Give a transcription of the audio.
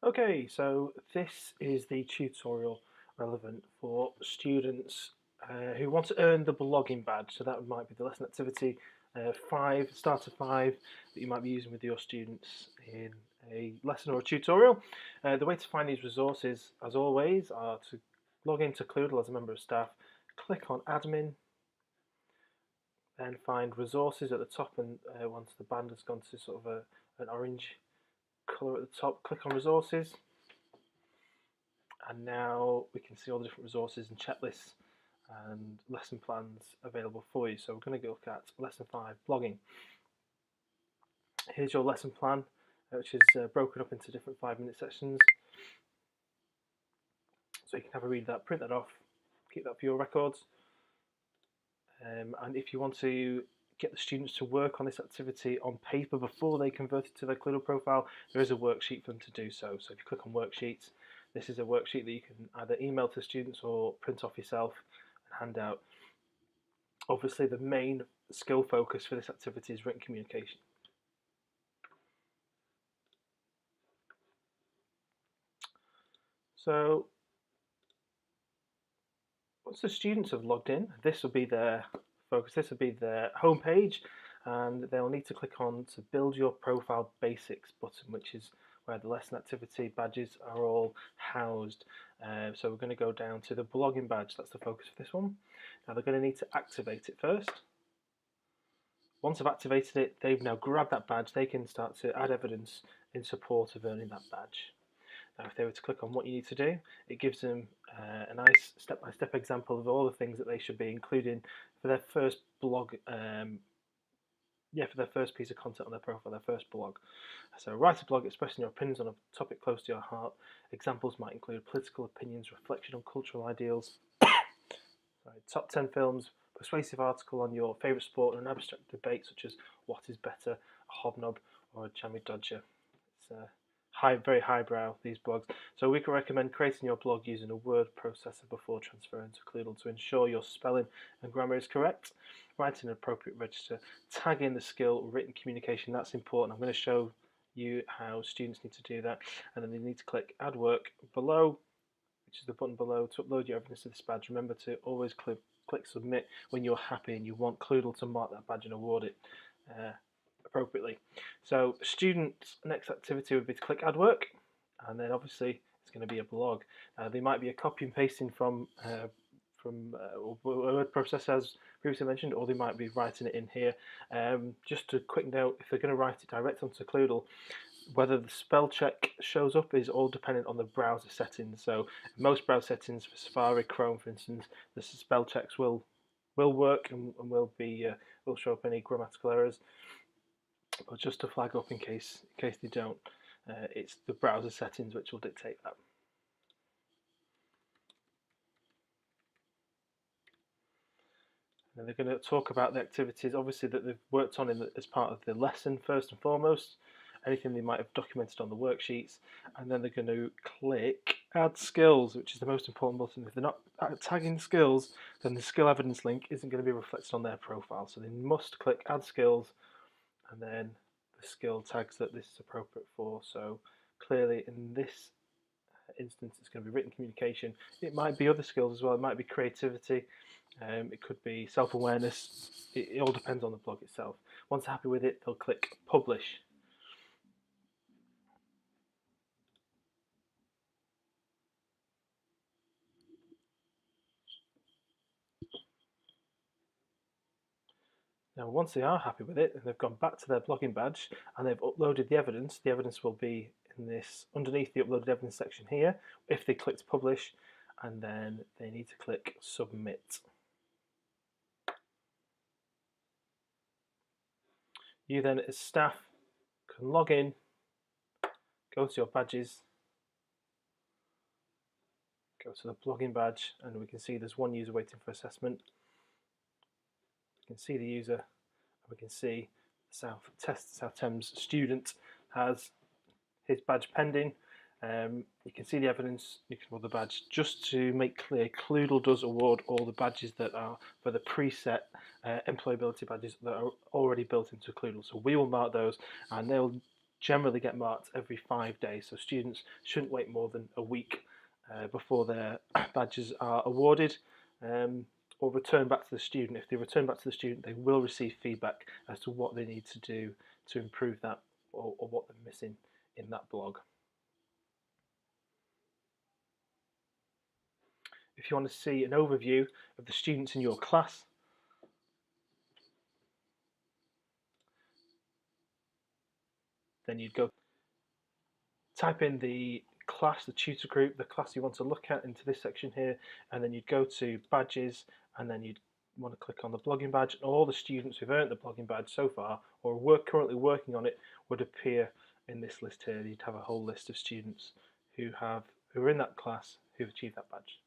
Okay, so this is the tutorial relevant for students who want to earn the blogging badge. So that might be the lesson activity 5, starter 5, that you might be using with your students in a lesson or a tutorial. The way to find these resources, as always, are to log into Cloodle as a member of staff, click on admin, then find resources at the top, and once the band has gone to sort of an orange colour at the top, click on resources. And now we can see all the different resources and checklists and lesson plans available for you. So we're going to look at lesson 5, blogging. Here's your lesson plan, which is broken up into different 5-minute sections. So you can have a read of that, print that off, keep that for your records. And if you want to get the students to work on this activity on paper before they convert it to their Cloodle profile, there is a worksheet for them to do so. So if you click on worksheets, this is a worksheet that you can either email to students or print off yourself and hand out. Obviously, the main skill focus for this activity is written communication. So once the students have logged in, this will be their focus, this will be their home page, and they'll need to click on to build your profile basics button, which is where the lesson activity badges are all housed. So we're going to go down to the blogging badge, that's the focus for this one. Now they're going to need to activate it first. Once I've activated it, they've now grabbed that badge, they can start to add evidence in support of earning that badge. Now, if they were to click on what you need to do, it gives them a nice step-by-step example of all the things that they should be including for their first blog, for their first piece of content on their profile, their first blog. So write a blog expressing your opinions on a topic close to your heart. Examples might include political opinions, reflection on cultural ideals, top 10 films, persuasive article on your favourite sport, and an abstract debate such as what is better, a hobnob or a jammy dodger. It's very highbrow, these blogs. So we can recommend creating your blog using a word processor before transferring to Cloodle to ensure your spelling and grammar is correct. Write an appropriate register. Tag in the skill written communication. That's important. I'm going to show you how students need to do that. And then they need to click add work below, which is the button below, to upload your evidence to this badge. Remember to always click submit when you're happy and you want Cloodle to mark that badge and award it appropriately. So students' next activity would be to click add work, and then obviously it's going to be a blog. They might be a copy and pasting from a word processor as previously mentioned, or they might be writing it in here. Just a quick note, if they're going to write it direct onto Cloodle, whether the spell check shows up is all dependent on the browser settings. So most browser settings for Safari, Chrome for instance, the spell checks will work and will show up any grammatical errors. But just to flag up in case they don't, it's the browser settings which will dictate that. And they're going to talk about the activities, obviously, that they've worked on as part of the lesson first and foremost, anything they might have documented on the worksheets, and then they're going to click add skills, which is the most important button. If they're not tagging skills, then the skill evidence link isn't going to be reflected on their profile. So they must click add skills and then the skill tags that this is appropriate for. So clearly in this instance it's going to be written communication. It might be other skills as well, it might be creativity, it could be self-awareness. It all depends on the blog itself. Once they're happy with it, they'll click publish. Now once they are happy with it and they've gone back to their blogging badge and they've uploaded the evidence will be in this underneath the uploaded evidence section here if they clicked publish, and then they need to click submit. You then as staff can log in, go to your badges, go to the blogging badge, and we can see there's one user waiting for assessment. We can see the user, and we can see South Thames student has his badge pending. You can see the evidence, you can award the badge. Just to make clear, Cloodle does award all the badges that are for the preset employability badges that are already built into Cloodle. So we will mark those and they'll generally get marked every 5 days, so students shouldn't wait more than a week before their badges are awarded or return back to the student. If they return back to the student, they will receive feedback as to what they need to do to improve that, or what they're missing in that blog. If you want to see an overview of the students in your class, then you'd go type in the class, the tutor group, the class you want to look at into this section here, and then you'd go to badges, and then you'd want to click on the blogging badge, and all the students who've earned the blogging badge so far or are currently working on it would appear in this list here. You'd have a whole list of students who are in that class who've achieved that badge.